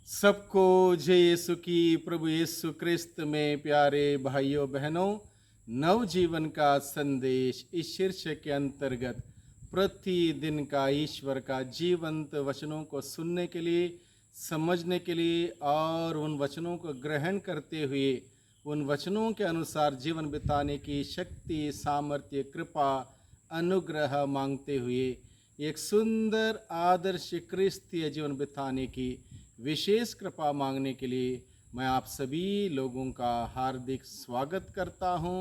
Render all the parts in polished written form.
सबको जय यीशु की। प्रभु यीशु क्रिस्त में प्यारे भाइयों बहनों, नव जीवन का संदेश इस शीर्षक के अंतर्गत प्रतिदिन का ईश्वर का जीवंत वचनों को सुनने के लिए, समझने के लिए और उन वचनों को ग्रहण करते हुए उन वचनों के अनुसार जीवन बिताने की शक्ति, सामर्थ्य, कृपा, अनुग्रह मांगते हुए एक सुंदर आदर्श क्रिस्तीय जीवन बिताने की विशेष कृपा मांगने के लिए मैं आप सभी लोगों का हार्दिक स्वागत करता हूं।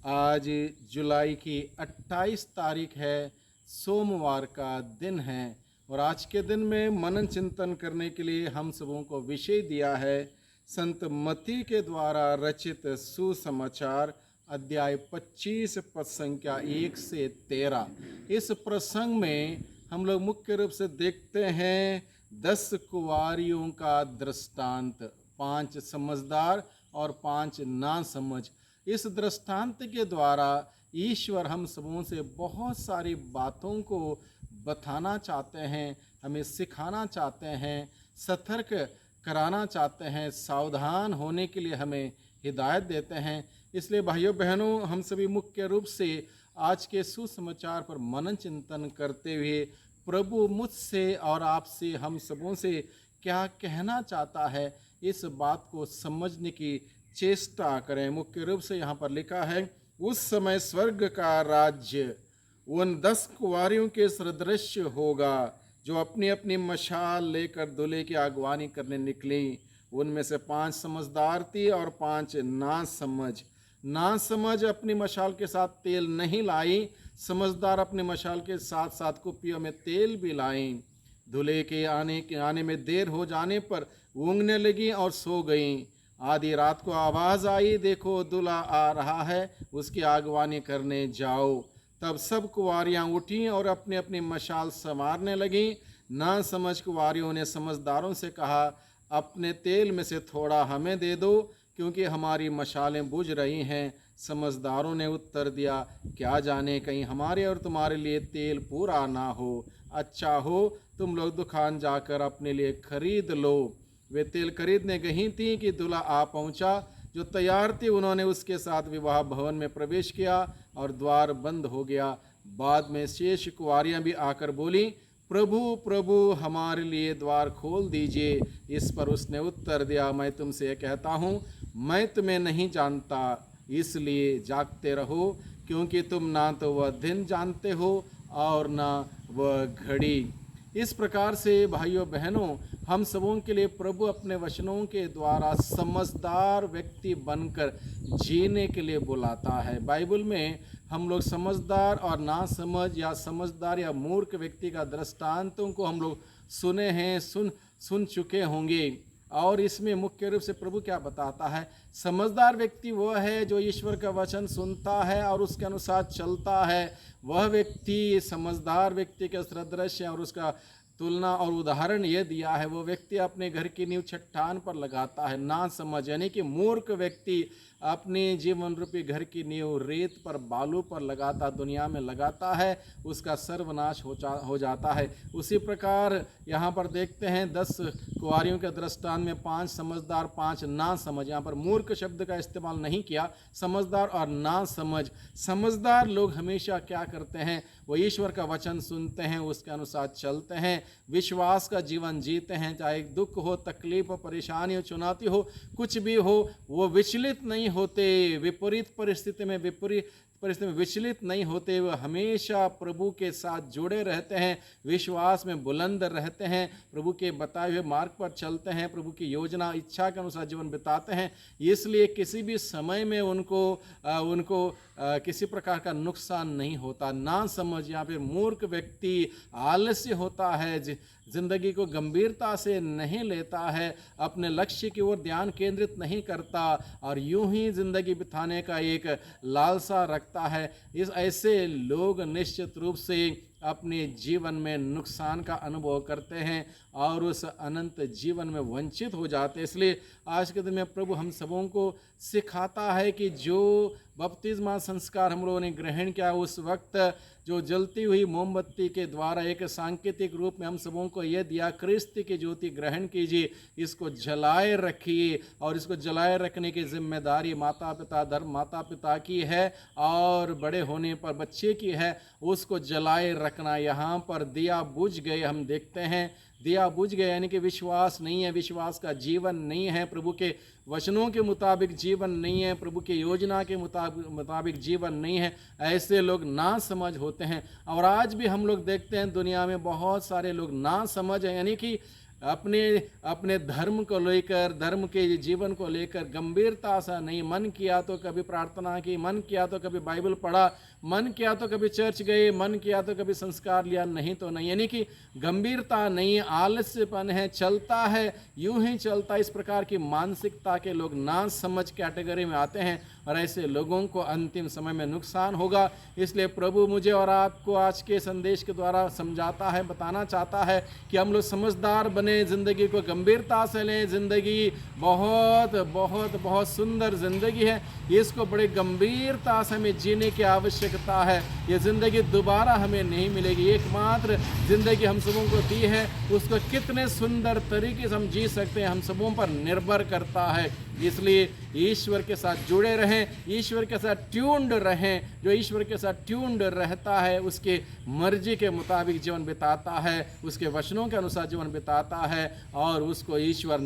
आज जुलाई की 28 तारीख है, सोमवार का दिन है और आज के दिन में मनन चिंतन करने के लिए हम सबों को विषय दिया है संत मत्ती के द्वारा रचित सुसमाचार अध्याय 25 पद संख्या 1 से 13। इस प्रसंग में हम लोग मुख्य रूप से देखते हैं 10 कुंवारियों का दृष्टांत, 5 समझदार और 5 ना समझ। इस दृष्टांत के द्वारा ईश्वर हम सबों से बहुत सारी बातों को बताना चाहते हैं, हमें सिखाना चाहते हैं, सतर्क कराना चाहते हैं, सावधान होने के लिए हमें हिदायत देते हैं। इसलिए भाइयों बहनों, हम सभी मुख्य रूप से आज के सुसमाचार पर मनन चिंतन करते हुए प्रभु मुझसे और आपसे, हम सबों से क्या कहना चाहता है, इस बात को समझने की चेष्टा करें। मुख्य रूप से यहाँ पर लिखा है, उस समय स्वर्ग का राज्य उन 10 कुंवारियों के सदृश होगा जो अपनी अपनी मशाल लेकर दूल्हे की अगवानी करने निकली। उनमें से 5 समझदार थी और 5 ना समझ अपनी मशाल के साथ तेल नहीं लाई, समझदार अपनी मशाल के साथ साथ कुप्पियों में तेल भी लाईं। दूल्हे के आने में देर हो जाने पर ऊँघने लगी और सो गईं। आधी रात को आवाज़ आई, देखो दूल्हा आ रहा है, उसकी आगवानी करने जाओ। तब सब कुंवारियाँ उठीं और अपनी अपनी मशाल संवारने लगीं। ना समझ कुंवारियों ने समझदारों से कहा, अपने तेल में से थोड़ा हमें दे दो, क्योंकि हमारी मशालें बुझ रही हैं। समझदारों ने उत्तर दिया, क्या जाने कहीं हमारे और तुम्हारे लिए तेल पूरा ना हो। अच्छा हो तुम लोग दुकान जाकर अपने लिए खरीद लो। वे तेल खरीदने गई थीं कि दूल्हा आ पहुंचा। जो तैयार थी उन्होंने उसके साथ विवाह भवन में प्रवेश किया और द्वार बंद हो गया। बाद में शेष कुंवारियां भी आकर बोली, प्रभु प्रभु हमारे लिए द्वार खोल दीजिए। इस पर उसने उत्तर दिया, मैं तुमसे कहता हूँ, मैं तुम्हें नहीं जानता। इसलिए जागते रहो, क्योंकि तुम ना तो वह दिन जानते हो और ना वह घड़ी। इस प्रकार से भाइयों बहनों, हम सबों के लिए प्रभु अपने वचनों के द्वारा समझदार व्यक्ति बनकर जीने के लिए बुलाता है। बाइबल में हम लोग समझदार और ना समझ या समझदार या मूर्ख व्यक्ति का दृष्टांतों को हम लोग सुने हैं, सुन चुके होंगे। और इसमें मुख्य रूप से प्रभु क्या बताता है, समझदार व्यक्ति वह है जो ईश्वर का वचन सुनता है और उसके अनुसार चलता है। वह व्यक्ति समझदार व्यक्ति के सदृश है और उसका तुलना और उदाहरण ये दिया है, वो व्यक्ति अपने घर की नींव चट्टान पर लगाता है। ना समझ यानी कि मूर्ख व्यक्ति अपने जीवन रूपी घर की नींव रेत पर, बालू पर लगाता, दुनिया में लगाता है, उसका सर्वनाश हो जाता है। उसी प्रकार यहाँ पर देखते हैं 10 कुंवारियों के दृष्टांत में 5 समझदार 5 ना समझ। यहाँ पर मूर्ख शब्द का इस्तेमाल नहीं किया, समझदार और ना समझ। समझदार लोग हमेशा क्या करते हैं, वो ईश्वर का वचन सुनते हैं, उसके अनुसार चलते हैं, विश्वास का जीवन जीते हैं। चाहे दुख हो, तकलीफ हो, परेशानी हो, चुनौती हो, कुछ भी हो, वो विचलित नहीं होते। विपरीत परिस्थिति में विचलित नहीं होते। वह हमेशा प्रभु के साथ जुड़े रहते हैं, विश्वास में बुलंद रहते हैं, प्रभु के बताए हुए मार्ग पर चलते हैं, प्रभु की योजना इच्छा के अनुसार जीवन बिताते हैं। इसलिए किसी भी समय में उनको किसी प्रकार का नुकसान नहीं होता। ना समझ या फिर मूर्ख व्यक्ति आलस्य होता है, जिंदगी को गंभीरता से नहीं लेता है, अपने लक्ष्य की ओर ध्यान केंद्रित नहीं करता और यूं ही जिंदगी बिताने का एक लालसा रखता है। इस ऐसे लोग निश्चित रूप से अपने जीवन में नुकसान का अनुभव करते हैं और उस अनंत जीवन में वंचित हो जाते हैं। इसलिए आज के दिन में प्रभु हम सबों को सिखाता है कि जो बपतिस्मा संस्कार हम लोगों ने ग्रहण किया, उस वक्त जो जलती हुई मोमबत्ती के द्वारा एक सांकेतिक रूप में हम सबों को यह दिया, क्रिस्त की ज्योति ग्रहण कीजिए, इसको जलाए रखिए। और इसको जलाए रखने की जिम्मेदारी माता पिता की है और बड़े होने पर बच्चे की है, उसको जलाए रखना। यहाँ पर दिया बुझ गए, हम देखते हैं दिया बुझ गया, यानी कि विश्वास नहीं है, विश्वास का जीवन नहीं है, प्रभु के वचनों के मुताबिक जीवन नहीं है, प्रभु की योजना के मुताबिक जीवन नहीं है। ऐसे लोग ना समझ होते हैं। और आज भी हम लोग देखते हैं दुनिया में बहुत सारे लोग ना समझ हैं, यानी कि अपने धर्म को लेकर, धर्म के जीवन को लेकर गंभीरता सा नहीं। मन किया तो कभी प्रार्थना की, मन किया तो कभी बाइबल पढ़ा, मन किया तो कभी चर्च गए, मन किया तो कभी संस्कार लिया, नहीं तो नहीं। यानी कि गंभीरता नहीं, आलस्यपन है, चलता है यूं ही चलता। इस प्रकार की मानसिकता के लोग ना समझ कैटेगरी में आते हैं और ऐसे लोगों को अंतिम समय में नुकसान होगा। इसलिए प्रभु मुझे और आपको आज के संदेश के द्वारा समझाता है, बताना चाहता है कि हम लोग समझदार बने, ज़िंदगी को गंभीरता से लें। ज़िंदगी बहुत बहुत बहुत सुंदर ज़िंदगी है, इसको बड़े गंभीरता से हमें जीने की आवश्यकता है। ये ज़िंदगी दोबारा हमें नहीं मिलेगी। एकमात्र ज़िंदगी हम सबों को दी है, उसको कितने सुंदर तरीके से हम जी सकते हैं हम सबों पर निर्भर करता है। इसलिए ईश्वर के साथ जुड़े रहें, ईश्वर के साथ ट्यून्ड रहें। जो ईश्वर के साथ ट्यून्ड रहता है, उसके मर्जी के मुताबिक जीवन बिताता है, उसके वचनों के अनुसार जीवन बिताता है, और उसको ईश्वर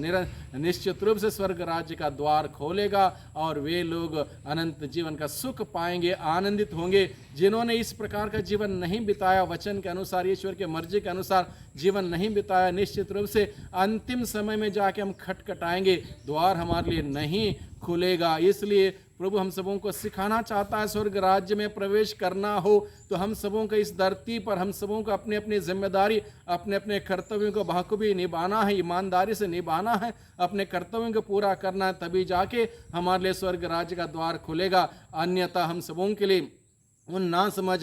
निश्चित रूप से स्वर्ग राज्य का द्वार खोलेगा और वे लोग अनंत जीवन का सुख पाएंगे, आनंदित होंगे। जिन्होंने इस प्रकार का जीवन नहीं बिताया, वचन के अनुसार, ईश्वर के मर्जी के अनुसार जीवन नहीं बिताया, निश्चित रूप से अंतिम समय में जाके हम खटखटाएंगे, द्वार हमारे लिए नहीं खुलेगा। इसलिए प्रभु हम सबों को सिखाना चाहता है, स्वर्ग राज्य में प्रवेश करना हो तो हम सबों को इस धरती पर हम सबों को अपनी अपनी जिम्मेदारी, अपने अपने कर्तव्यों को बखूबी निभाना है, ईमानदारी से निभाना है, अपने कर्तव्यों को पूरा करना है, तभी जाके हमारे लिए स्वर्ग राज्य का द्वार खुलेगा। अन्यथा हम सबों के लिए उन ना समझ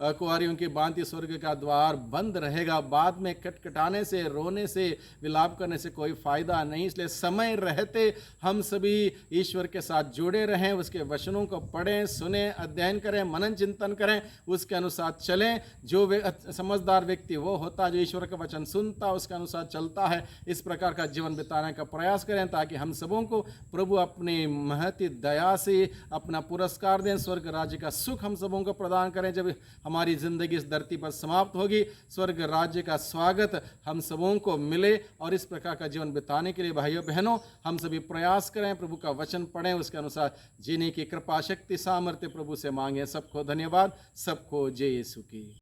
कुंवारियों की भांति स्वर्ग का द्वार बंद रहेगा। बाद में खटखटाने से, रोने से, विलाप करने से कोई फ़ायदा नहीं। इसलिए समय रहते हम सभी ईश्वर के साथ जुड़े रहें, उसके वचनों को पढ़ें, सुने, अध्ययन करें, मनन चिंतन करें, उसके अनुसार चलें। जो समझदार व्यक्ति वो होता जो ईश्वर का वचन सुनता, उसके अनुसार चलता है। इस प्रकार का जीवन बिताने का प्रयास करें ताकि हम सबों को प्रभु अपनी महती दया से अपना पुरस्कार दें, स्वर्ग राज्य का सुख हम सबों को प्रदान करें। जब हमारी ज़िंदगी इस धरती पर समाप्त होगी, स्वर्ग राज्य का स्वागत हम सबों को मिले। और इस प्रकार का जीवन बिताने के लिए भाइयों बहनों हम सभी प्रयास करें, प्रभु का वचन पढ़ें, उसके अनुसार जीने की कृपा शक्ति सामर्थ्य प्रभु से मांगें। सबको धन्यवाद, सबको जय यीशु की।